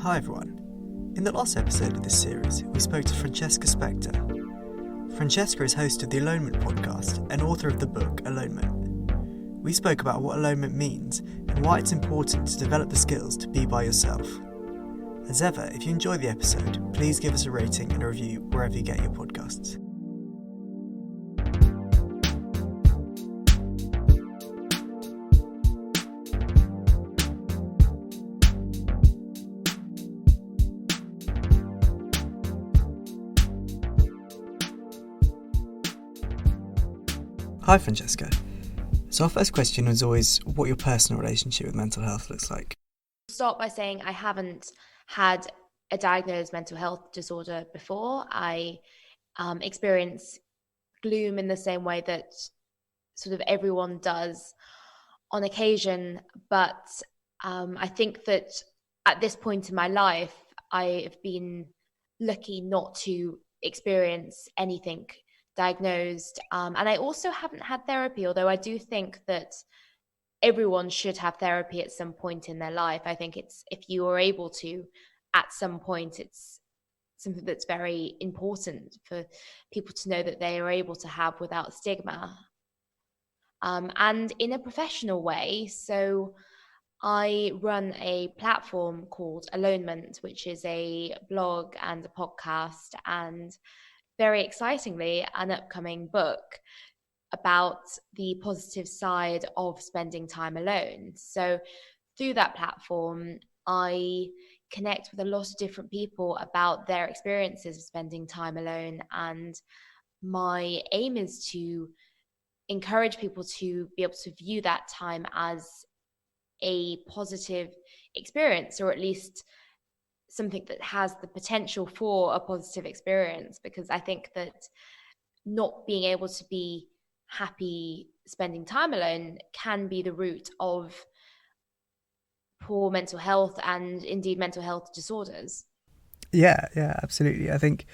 Hi everyone. In the last episode of this series, we spoke to Francesca Specter. Francesca is host of the Alonement podcast and author of the book Alonement. We spoke about what alonement means and why it's important to develop the skills to be by yourself. As ever, if you enjoyed the episode, please give us a rating and a review wherever you get your podcasts. Hi Francesca. So our first question was always what your personal relationship with mental health looks like. Start by saying I haven't had a diagnosed mental health disorder before. I experience gloom in the same way that sort of everyone does on occasion, but I think that at this point in my life, I have been lucky not to experience anything diagnosed. And I also haven't had therapy, although I do think that everyone should have therapy at some point in their life. I think it's, if you are able to, at some point, it's something that's very important for people to know that they are able to have without stigma. And in a professional way, so I run a platform called Alonement, which is a blog and a podcast, and very excitingly, an upcoming book about the positive side of spending time alone. So through that platform, I connect with a lot of different people about their experiences of spending time alone. And my aim is to encourage people to be able to view that time as a positive experience, or at least something that has the potential for a positive experience, because I think that not being able to be happy spending time alone can be the root of poor mental health and indeed mental health disorders. Yeah, absolutely. I think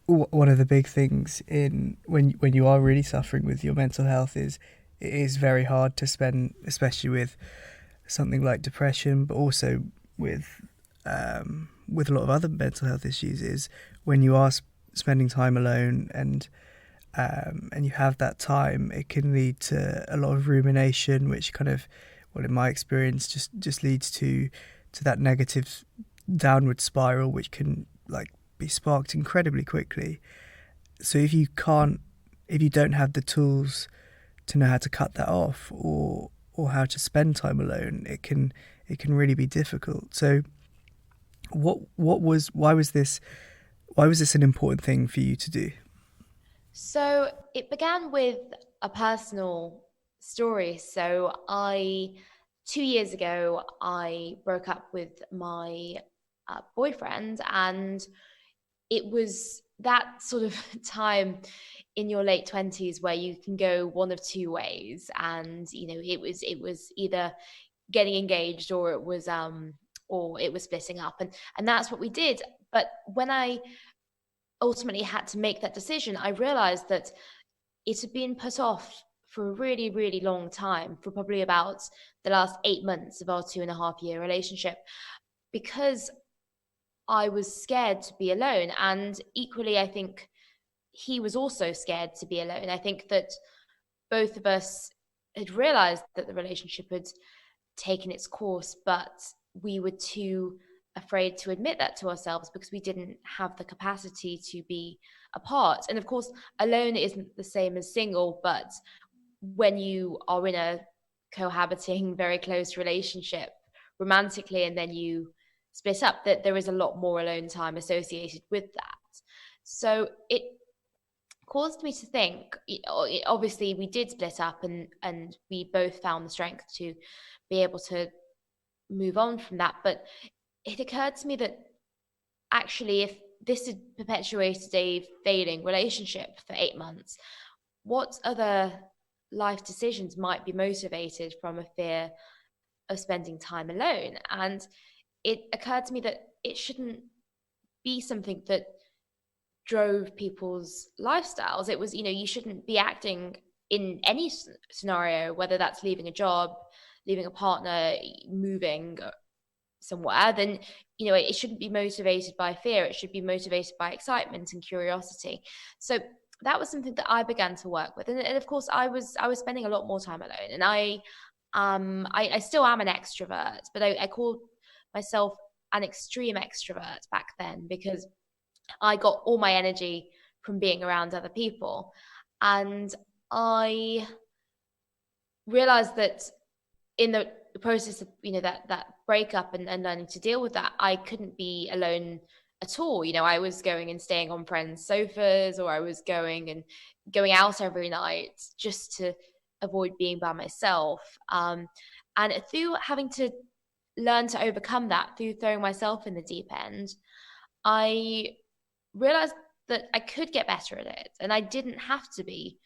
one of the big things in when you are really suffering with your mental health is it is very hard to spend, especially with something like depression, but also with a lot of other mental health issues, is when you are spending time alone and you have that time, it can lead to a lot of rumination, which kind of, well, in my experience, just leads to that negative downward spiral, which can be sparked incredibly quickly. So if you don't have the tools to know how to cut that off, or how to spend time alone, it can really be difficult. So why was this an important thing for you to do? So it began with a personal story. So 2 years ago, I broke up with my boyfriend, and it was that sort of time in your late 20s where you can go one of two ways. And, it was either getting engaged or it was splitting up. And that's what we did. But when I ultimately had to make that decision, I realized that it had been put off for a really, really long time, for probably about the last 8 months of our 2.5-year relationship, because I was scared to be alone. And equally, I think he was also scared to be alone. I think that both of us had realized that the relationship had taken its course, but we were too afraid to admit that to ourselves because we didn't have the capacity to be apart. And of course, alone isn't the same as single, but when you are in a cohabiting, very close relationship romantically, and then you split up, that there is a lot more alone time associated with that. So it caused me to think, obviously we did split up, and we both found the strength to be able to move on from that. But it occurred to me that actually, if this had perpetuated a failing relationship for 8 months, what other life decisions might be motivated from a fear of spending time alone? And it occurred to me that it shouldn't be something that drove people's lifestyles. It was, you shouldn't be acting in any scenario, whether that's leaving a job, leaving a partner, moving, somewhere, then it shouldn't be motivated by fear. It should be motivated by excitement and curiosity. So that was something that I began to work with, and of course I was spending a lot more time alone, and I still am an extrovert, but I called myself an extreme extrovert back then because I got all my energy from being around other people. And I realized that in the process of that breakup and learning to deal with that, I couldn't be alone at all. I was going and staying on friends' sofas, or I was going out every night just to avoid being by myself. And through having to learn to overcome that, through throwing myself in the deep end, I realized that I could get better at it, and I didn't have to be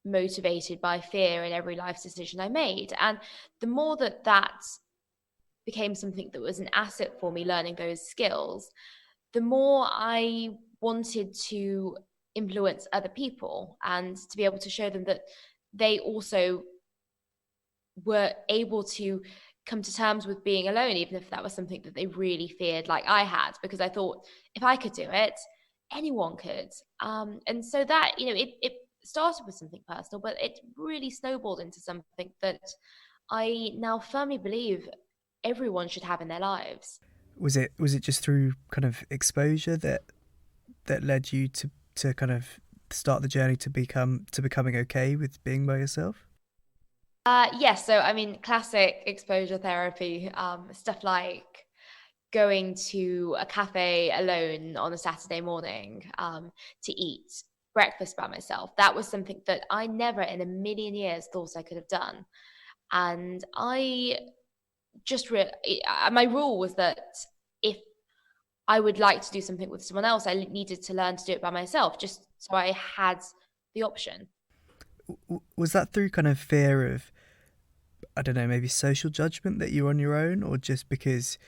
motivated by fear in every life decision I made. And the more that became something that was an asset for me, learning those skills, the more I wanted to influence other people and to be able to show them that they also were able to come to terms with being alone, even if that was something that they really feared, like I had, because I thought if I could do it, anyone could. And so that, it started with something personal, but it really snowballed into something that I now firmly believe everyone should have in their lives. Was it just through kind of exposure that led you to kind of start the journey to becoming okay with being by yourself? Yes, so I mean, classic exposure therapy, stuff like going to a cafe alone on a Saturday morning, to eat breakfast by myself. That was something that I never in a million years thought I could have done. And I just my rule was that if I would like to do something with someone else, I needed to learn to do it by myself, just so I had the option. Was that through kind of fear of, I don't know, maybe social judgment that you're on your own, or just because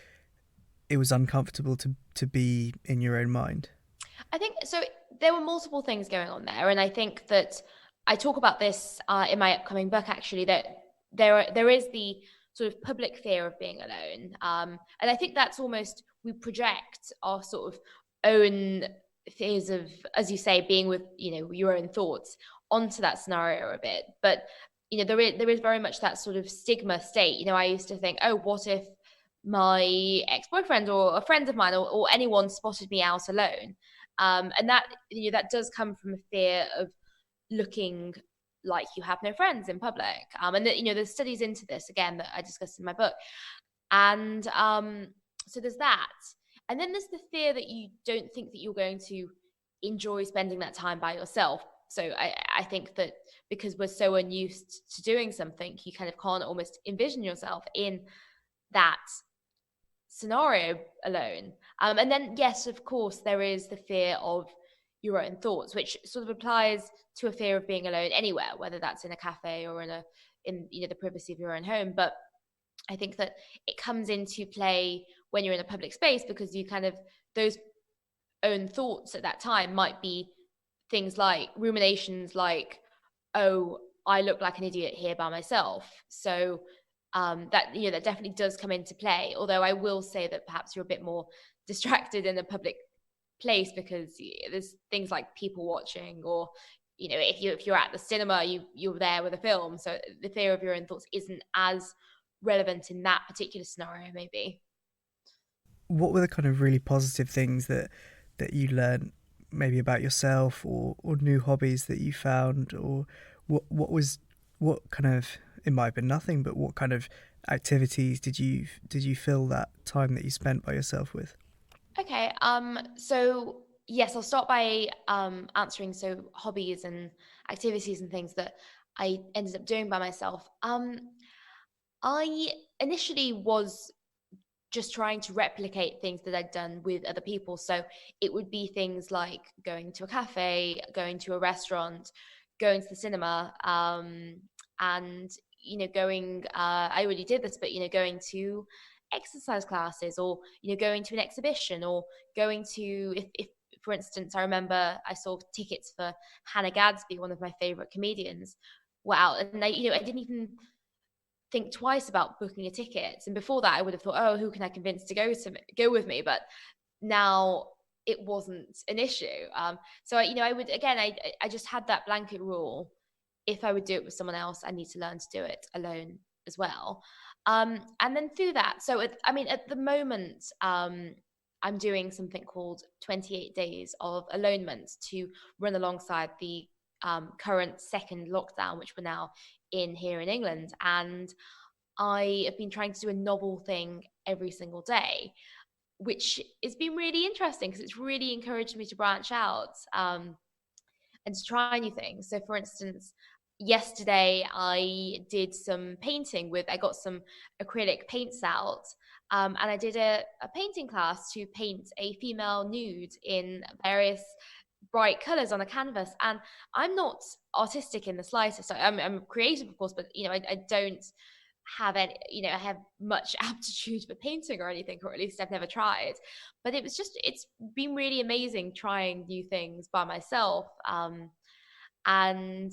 it was uncomfortable to be in your own mind? I think so. There were multiple things going on there, and I think that I talk about this in my upcoming book. Actually, that there is the sort of public fear of being alone, and I think that's almost we project our sort of own fears of, as you say, being with your own thoughts onto that scenario a bit. But there is very much that sort of stigma state. I used to think, oh, what if my ex-boyfriend or a friend of mine or anyone spotted me out alone, and that does come from a fear of looking like you have no friends in public, and there's studies into this again that I discussed in my book. And so there's that, and then there's the fear that you don't think that you're going to enjoy spending that time by yourself. So I think that because we're so unused to doing something, you kind of can't almost envision yourself in that scenario alone. And then, yes, of course, there is the fear of your own thoughts, which sort of applies to a fear of being alone anywhere, whether that's in a cafe or in the privacy of your own home. But I think that it comes into play when you're in a public space, because you kind of those own thoughts at that time might be things like ruminations like, oh, I look like an idiot here by myself. So that definitely does come into play. Although I will say that perhaps you're a bit more distracted in a public place because there's things like people watching, or if you're at the cinema, you're there with a film, so the fear of your own thoughts isn't as relevant in that particular scenario, maybe. What were the kind of really positive things that you learned, maybe about yourself, or new hobbies that you found, or what kind of, it might have been nothing, but what kind of activities did you fill that time that you spent by yourself with? Okay. So yes, I'll start by answering. So hobbies and activities and things that I ended up doing by myself. I initially was just trying to replicate things that I'd done with other people. So it would be things like going to a cafe, going to a restaurant, going to the cinema, and going. I already did this, but going to exercise classes, or going to an exhibition, or going to if for instance, I remember I saw tickets for Hannah Gadsby, one of my favorite comedians. Wow, and I didn't even think twice about booking a ticket. And before that, I would have thought, oh, who can I convince to go with me? But now it wasn't an issue. So I would, again, I just had that blanket rule. If I would do it with someone else, I need to learn to do it alone as well. And then through that, so at the moment, I'm doing something called 28 days of alonement to run alongside the current second lockdown, which we're now in here in England. And I have been trying to do a novel thing every single day, which has been really interesting because it's really encouraged me to branch out and to try new things. So, for instance, yesterday I did some painting I got some acrylic paints out, and I did a painting class to paint a female nude in various bright colors on a canvas. And I'm not artistic in the slightest. So I'm creative, of course, but I don't have any, I have much aptitude for painting or anything, or at least I've never tried. But it's been really amazing trying new things by myself. And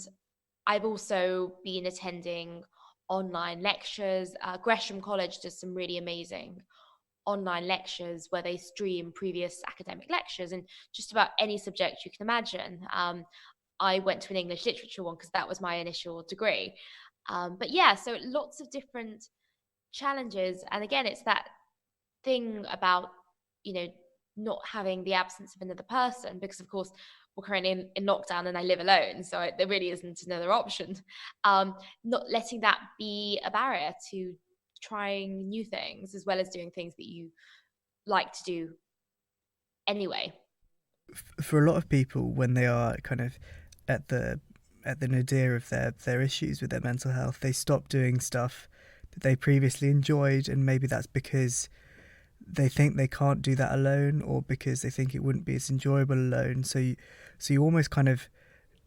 I've also been attending online lectures. Gresham College does some really amazing online lectures where they stream previous academic lectures in just about any subject you can imagine. I went to an English literature one because that was my initial degree. But yeah, so lots of different challenges. And again, it's that thing about, not having the absence of another person, because of course we're currently in lockdown and I live alone. So there really isn't another option. Not letting that be a barrier to trying new things as well as doing things that you like to do anyway. For a lot of people, when they are kind of at the nadir of their issues with their mental health, they stop doing stuff that they previously enjoyed, and maybe that's because they think they can't do that alone, or because they think it wouldn't be as enjoyable alone. So you almost kind of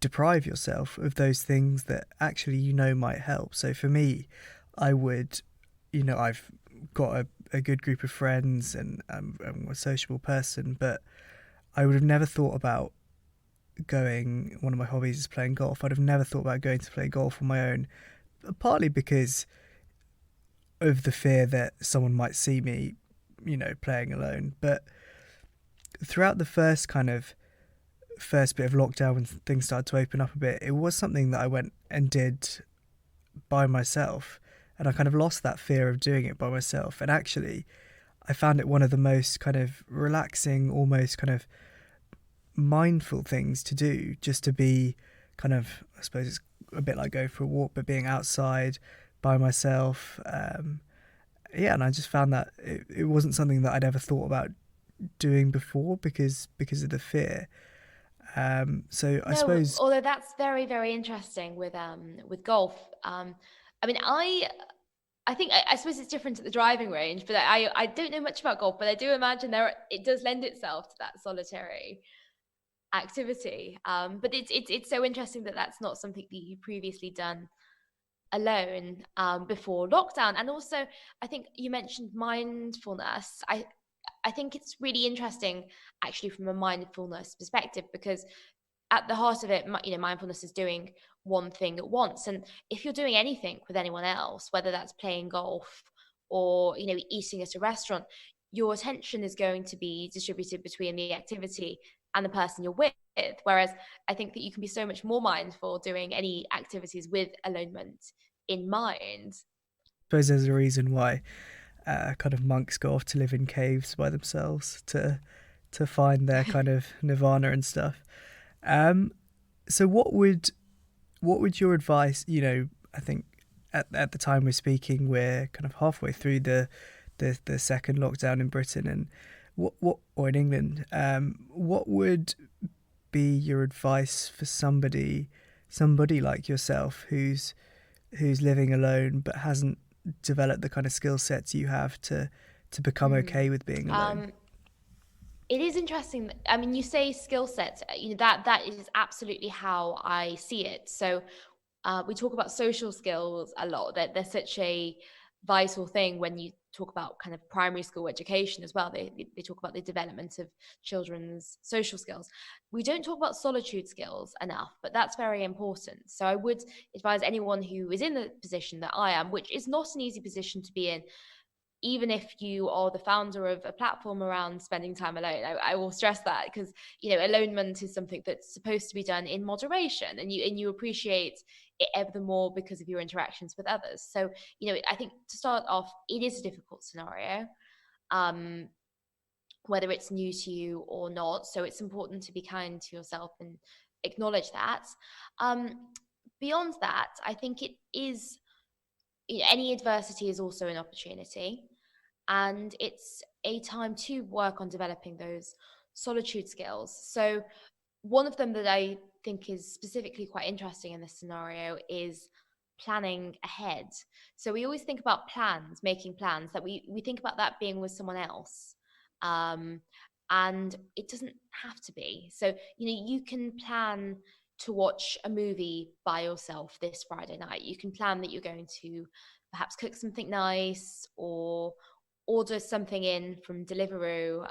deprive yourself of those things that actually might help. So for me, I would, I've got a good group of friends, and I'm a sociable person, but I would have never thought about going. One of my hobbies is playing golf. I'd have never thought about going to play golf on my own, partly because of the fear that someone might see me, playing alone. But throughout the first bit of lockdown, when things started to open up a bit, it was something that I went and did by myself, and I kind of lost that fear of doing it by myself. And actually, I found it one of the most kind of relaxing, almost kind of mindful things to do, just to be kind of, I suppose it's a bit like going for a walk, but being outside by myself. And I just found that it wasn't something that I'd ever thought about doing before because of the fear. So I No, suppose. although that's very, very interesting with golf. I mean, I think I suppose it's different at the driving range, but I don't know much about golf, but I do imagine it does lend itself to that solitary activity. But it's so interesting that that's not something that you've previously done alone before lockdown. And also, I think you mentioned mindfulness. I think it's really interesting actually from a mindfulness perspective, because at the heart of it, mindfulness is doing one thing at once. And if you're doing anything with anyone else, whether that's playing golf or, eating at a restaurant, your attention is going to be distributed between the activity and the person you're with. Whereas I think that you can be so much more mindful doing any activities with alonement in mind. I suppose there's a reason why kind of monks go off to live in caves by themselves to find their kind of nirvana and stuff. So what would your advice? I think at the time we're speaking, we're kind of halfway through the second lockdown in Britain, and what or in England. What would be your advice for somebody like yourself who's living alone but hasn't developed the kind of skill sets you have to become okay with being alone? It is interesting. I mean, you say skill sets, that is absolutely how I see it. So we talk about social skills a lot, that they're such a vital thing when you talk about kind of primary school education as well. They talk about the development of children's social skills. We don't talk about solitude skills enough, but that's very important. So I would advise anyone who is in the position that I am, which is not an easy position to be in, even if you are the founder of a platform around spending time alone. I will stress that, because alonement is something that's supposed to be done in moderation, and you appreciate it ever the more because of your interactions with others. So I think, to start off, it is a difficult scenario, um, whether it's new to you or not. So it's important to be kind to yourself and acknowledge that. Um, Beyond that, I think it is, any adversity is also an opportunity, and it's a time to work on developing those solitude skills. So one of them that I think is specifically quite interesting in this scenario is planning ahead. So we always think about plans, making plans, that we think about that being with someone else. Um, and it doesn't have to be. So, you can plan to watch a movie by yourself this Friday night. You can plan that you're going to perhaps cook something nice, or order something in from Deliveroo,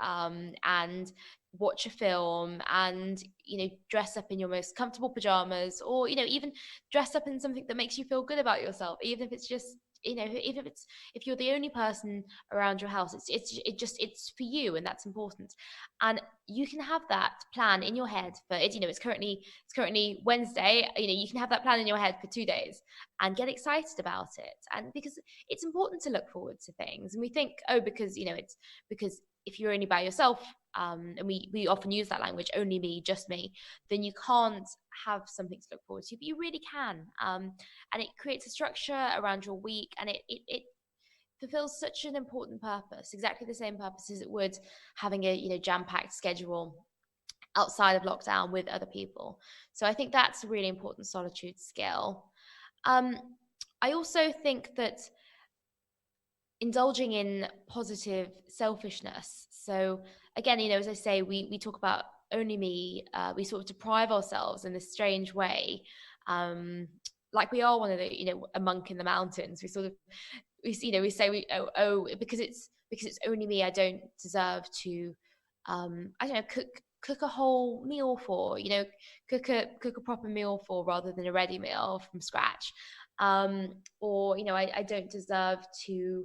and watch a film, and dress up in your most comfortable pajamas, or even dress up in something that makes you feel good about yourself, even if it's just, even if you're the only person around your house, it's for you, and that's important. And you can have that plan in your head for it. It's currently Wednesday. You can have that plan in your head for 2 days and get excited about it. And because it's important to look forward to things, and we think, oh, because it's because if you're only by yourself, and we often use that language, only me, just me, then you can't have something to look forward to, but you really can. And it creates a structure around your week, and it fulfills such an important purpose, exactly the same purpose as it would having a jam-packed schedule outside of lockdown with other people. So I think that's a really important solitude skill. um, I also think that indulging in positive selfishness. So again, as I say, we talk about only me. We sort of deprive ourselves in this strange way, like we are one of the, a monk in the mountains. We sort of, we say, because it's only me, I don't deserve to, I don't know, cook a whole meal for, cook a proper meal for, rather than a ready meal from scratch. Or I don't deserve to,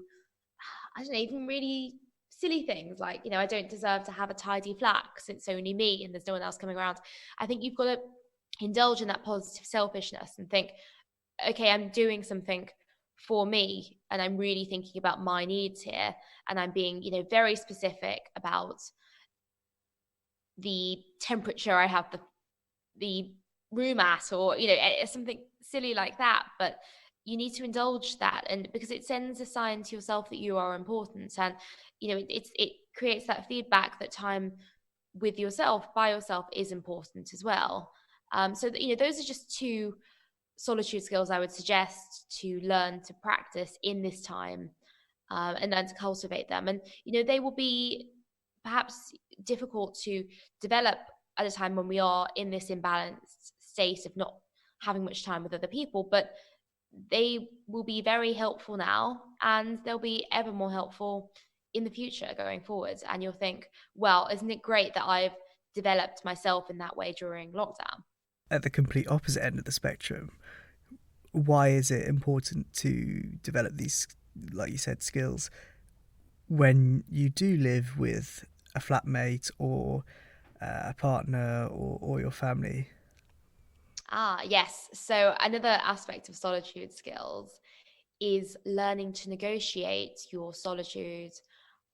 I don't know, even really silly things like, I don't deserve to have a tidy flat because it's only me and there's no one else coming around. I think you've got to indulge in that positive selfishness and think, okay, I'm doing something for me, and I'm really thinking about my needs here, and I'm being, very specific about the temperature I have the room at, or something silly like that. But you need to indulge that, and because it sends a sign to yourself that you are important, and it creates that feedback that time with yourself, by yourself, is important as well. So that, those are just two solitude skills I would suggest to learn to practice in this time, and then to cultivate them. And they will be perhaps difficult to develop at a time when we are in this imbalanced state of not having much time with other people, but they will be very helpful now, and they'll be ever more helpful in the future going forward. And you'll think, well, isn't it great that I've developed myself in that way during lockdown? At the complete opposite end of the spectrum, why is it important to develop these, like you said, skills when you do live with a flatmate or a partner, or your family? Yes. So another aspect of solitude skills is learning to negotiate your solitude,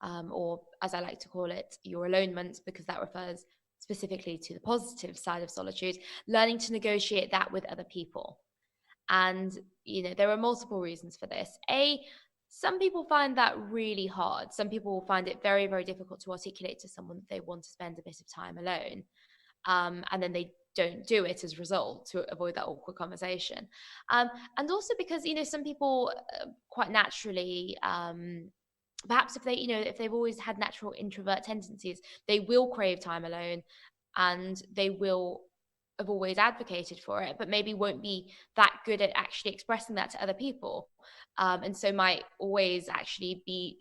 or as I like to call it, your alonement, because that refers specifically to the positive side of solitude, learning to negotiate that with other people. And, there are multiple reasons for this. Some people find that really hard. Some people will find it very, very difficult to articulate to someone that they want to spend a bit of time alone. And then they don't do it as a result, to avoid that awkward conversation. And also because, some people quite naturally, perhaps if they've always had natural introvert tendencies, they will crave time alone, and they will have always advocated for it, but maybe won't be that good at actually expressing that to other people. And so might always actually be,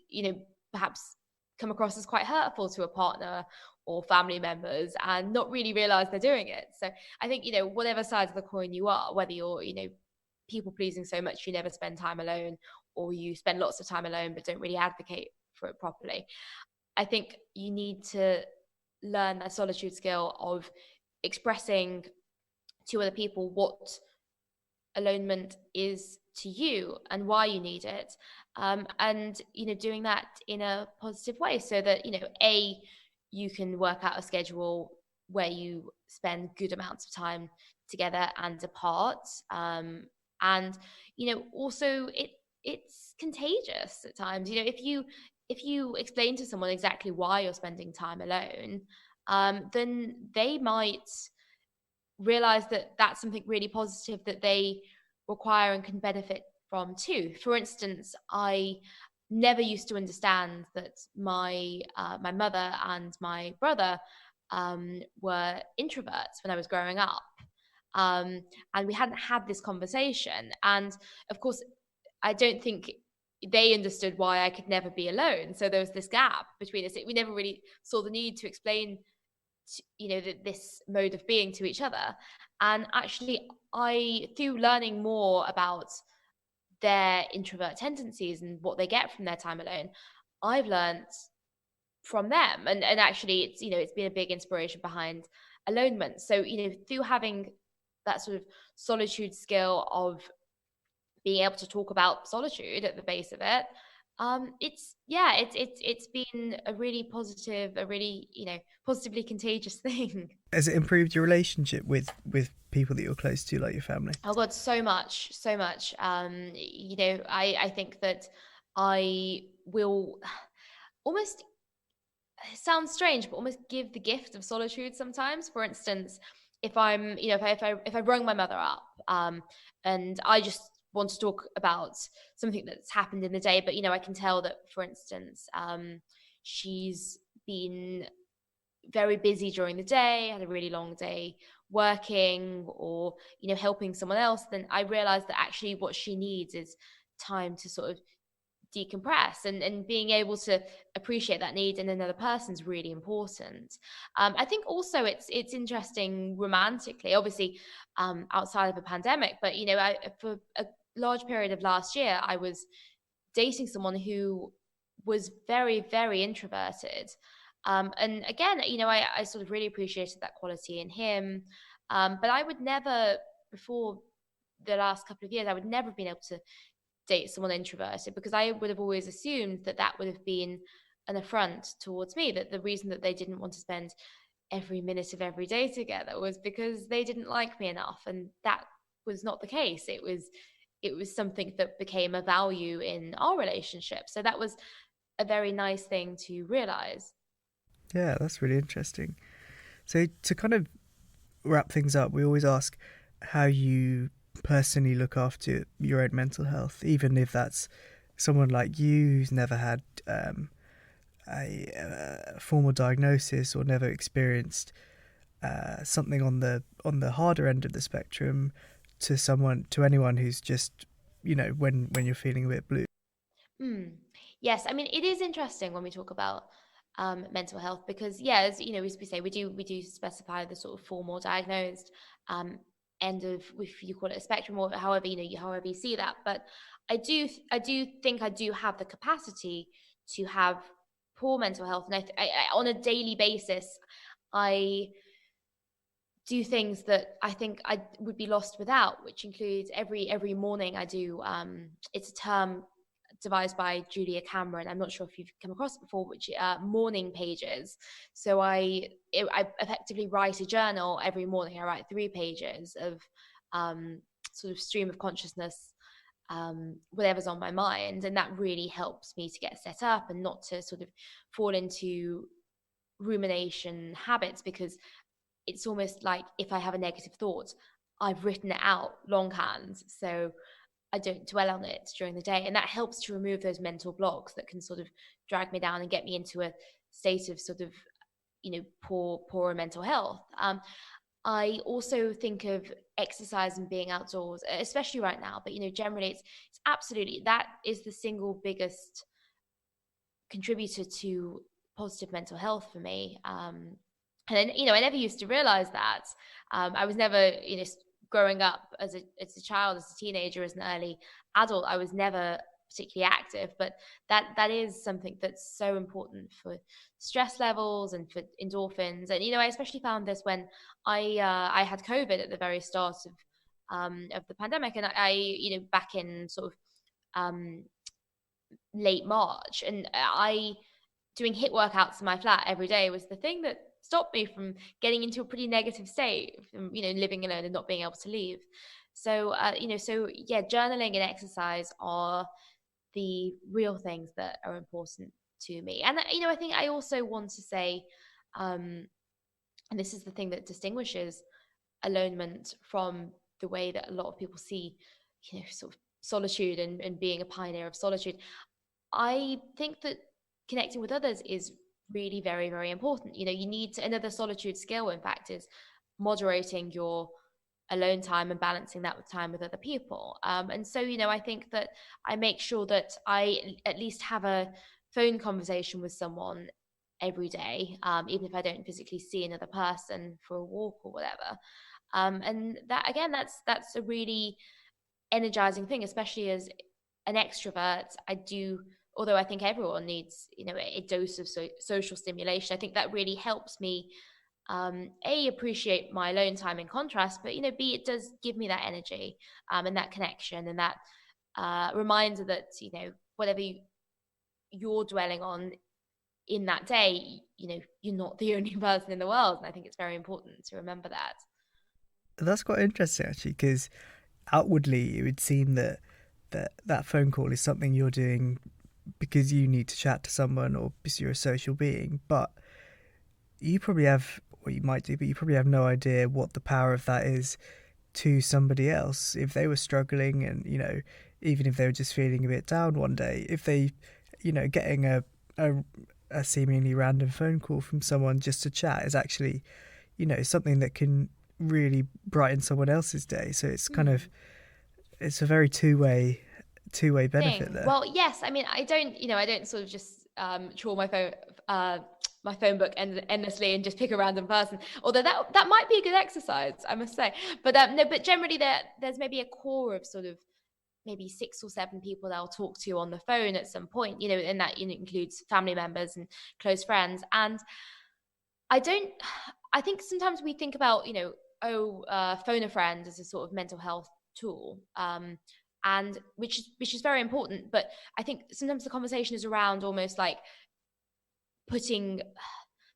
perhaps come across as quite hurtful to a partner or family members and not really realize they're doing it. So I think, whatever side of the coin you are, whether you're, people pleasing so much you never spend time alone, or you spend lots of time alone but don't really advocate for it properly, I think you need to learn that solitude skill of expressing to other people what alonement is to you and why you need it, and doing that in a positive way, so that you can work out a schedule where you spend good amounts of time together and apart, and also it's contagious at times. If you explain to someone exactly why you're spending time alone, then they might realize that that's something really positive that they require and can benefit from too. For instance, I never used to understand that my mother and my brother were introverts when I was growing up, and we hadn't had this conversation. And of course, I don't think they understood why I could never be alone. So there was this gap between us. We never really saw the need to explain this mode of being to each other. And actually, I through learning more about their introvert tendencies and what they get from their time alone, I've learned from them. And actually, it's been a big inspiration behind Alonement. So through having that sort of solitude skill of being able to talk about solitude at the base of it, it's been a really positive, a really positively contagious thing. Has it improved your relationship with people that you're close to, like your family? Oh God, so much, so much. I think that I will almost, it sounds strange, but almost give the gift of solitude sometimes. For instance, if I'm, if I rung my mother up, and I just want to talk about something that's happened in the day, but I can tell that, for instance, she's been very busy during the day, had a really long day working, or helping someone else, then I realize that actually what she needs is time to sort of decompress, and being able to appreciate that need in another person is really important. I think also it's interesting romantically, obviously, outside of a pandemic, but for a large period of last year I was dating someone who was very, very introverted. And again, I sort of really appreciated that quality in him. But I would never, before the last couple of years, I would never have been able to date someone introverted, because I would have always assumed that that would have been an affront towards me, that the reason that they didn't want to spend every minute of every day together was because they didn't like me enough. And that was not the case. It was something that became a value in our relationship. So that was a very nice thing to realize. Yeah, that's really interesting. So to kind of wrap things up, we always ask how you personally look after your own mental health, even if that's someone like you who's never had a formal diagnosis or never experienced something on the harder end of the spectrum, to anyone who's just when you're feeling a bit blue. Mm. Yes, I mean it is interesting when we talk about mental health, because yeah, as we say, we do specify the sort of formal diagnosed um, end of, if you call it a spectrum, or however however you see that. But I do think I do have the capacity to have poor mental health, and on a daily basis, I do things that I think I would be lost without, which includes every morning I do. It's a term devised by Julia Cameron. I'm not sure if you've come across it before, which morning pages. So I effectively write a journal every morning. I write 3 pages of sort of stream of consciousness, whatever's on my mind, and that really helps me to get set up and not to sort of fall into rumination habits, because it's almost like if I have a negative thought, I've written it out longhand, so I don't dwell on it during the day. And that helps to remove those mental blocks that can sort of drag me down and get me into a state of sort of, poorer mental health. I also think of exercise and being outdoors, especially right now, but generally it's absolutely, that is the single biggest contributor to positive mental health for me. And then, I never used to realize that. I was never, growing up as a child, as a teenager, as an early adult, I was never particularly active, but that is something that's so important for stress levels and for endorphins. And I especially found this when I had COVID at the very start of the pandemic, and back in sort of late March, and I doing HIIT workouts in my flat every day was the thing that stopped me from getting into a pretty negative state, from living alone and not being able to leave. So so yeah, journaling and exercise are the real things that are important to me. And I think I also want to say, and this is the thing that distinguishes alonement from the way that a lot of people see, sort of solitude and being a pioneer of solitude. I think that connecting with others is really very, very important. You need to, another solitude skill, in fact, is moderating your alone time and balancing that with time with other people. And so, I think that I make sure that I at least have a phone conversation with someone every day, even if I don't physically see another person for a walk or whatever. And that, again, that's a really energizing thing, especially as an extrovert. I do, although I think everyone needs, a dose of social stimulation. I think that really helps me, a, appreciate my alone time in contrast, but b, it does give me that energy, and that connection, and that reminder that whatever you're dwelling on in that day, you're not the only person in the world. And I think it's very important to remember that. That's quite interesting actually, because outwardly it would seem that that phone call is something you're doing because you need to chat to someone or because you're a social being, but you probably have, or you might do, but you probably have no idea what the power of that is to somebody else. If they were struggling and, even if they were just feeling a bit down one day, if they, getting a seemingly random phone call from someone just to chat is actually, something that can really brighten someone else's day. So it's kind of, it's a very two-way benefit Thing. there. Well, yes. I mean, I don't sort of just trawl my phone book endlessly and just pick a random person. Although that might be a good exercise, I must say. But no, but generally there's maybe a core of sort of maybe 6 or 7 people that I'll talk to on the phone at some point, and that includes family members and close friends. And I don't, I think sometimes we think about, phone a friend as a sort of mental health tool, and which is very important. But I think sometimes the conversation is around almost like putting,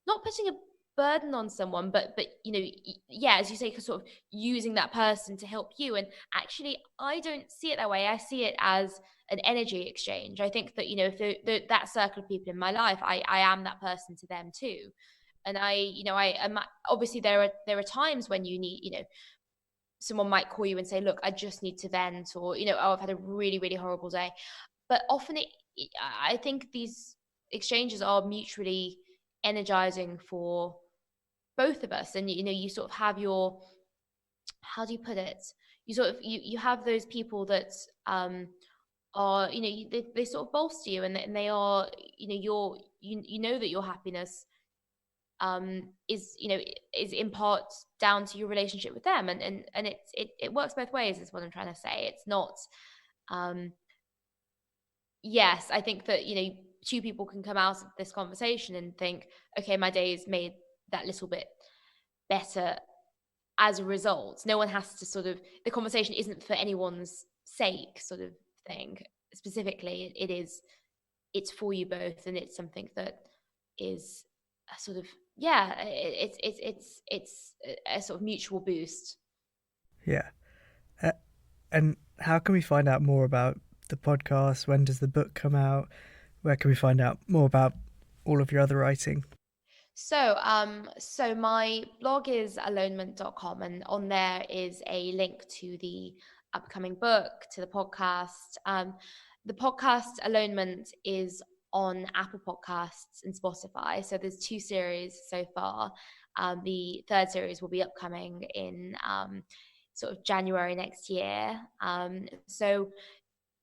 not putting a burden on someone, but yeah, as you say, sort of using that person to help you. And actually, I don't see it that way. I see it as an energy exchange. I think that if that circle of people in my life, I am that person to them too. And I am, obviously there are times when you need, someone might call you and say, look, I just need to vent, or oh, I've had a really, really horrible day. But often I think these exchanges are mutually energizing for both of us. And you sort of have your, how do you put it, you sort of you have those people that are, they sort of bolster you, and they are, you know that your happiness is, is in part down to your relationship with them. And it works both ways, is what I'm trying to say. It's not, yes, I think that, 2 people can come out of this conversation and think, okay, my day is made that little bit better as a result. No one has to sort of, the conversation isn't for anyone's sake, sort of thing. Specifically, it's for you both, and it's something that is a sort of, yeah, it's a sort of mutual boost. Yeah. Uh, and how can we find out more about the podcast? When does the book come out? Where can we find out more about all of your other writing? So my blog is alonement.com, and on there is a link to the upcoming book, to the podcast. The podcast Alonement is on Apple Podcasts and Spotify. So there's 2 series so far. The third series will be upcoming in sort of January next year. So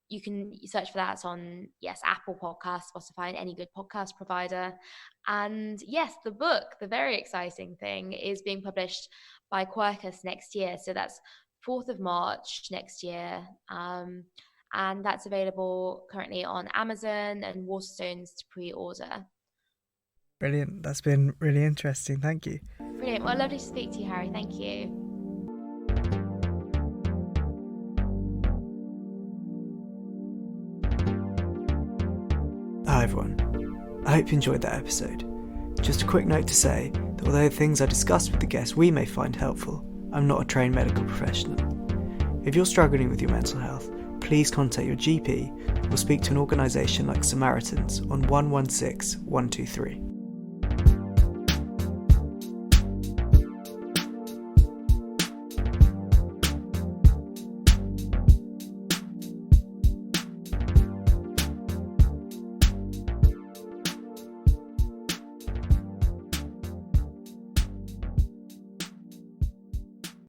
you can search for that on, yes, Apple Podcasts, Spotify, and any good podcast provider. And yes, the book, the very exciting thing, is being published by Quercus next year. So that's 4th of March next year. And that's available currently on Amazon and Waterstones to pre-order. Brilliant. That's been really interesting. Thank you. Brilliant. Well, lovely to speak to you, Harry. Thank you. Hi everyone. I hope you enjoyed that episode. Just a quick note to say that although things I discussed with the guests we may find helpful, I'm not a trained medical professional. If you're struggling with your mental health, please contact your GP or speak to an organisation like Samaritans on 116 123.